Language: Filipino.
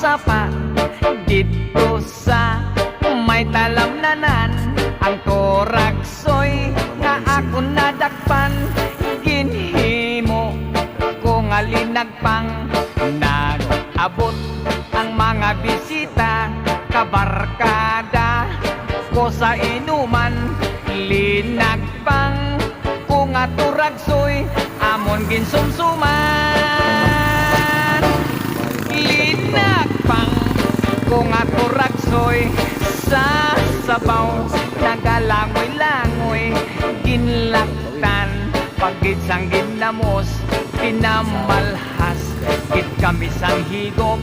sapa dito sa may talamnanan. Ang toraksoy nga ako nadakpan, ginhimo ko nga linagpang. Nag-abot ang mga bisita, kabarkada ko sa inuman. Linagpang ko nga turagsoy, amon ginsumsuman. Linagpang ko nga turagsoy, sa sabaw nagalangoy-langoy. Ginlaktan pagit sang ginamos, pinamalhas gid kami sang higop.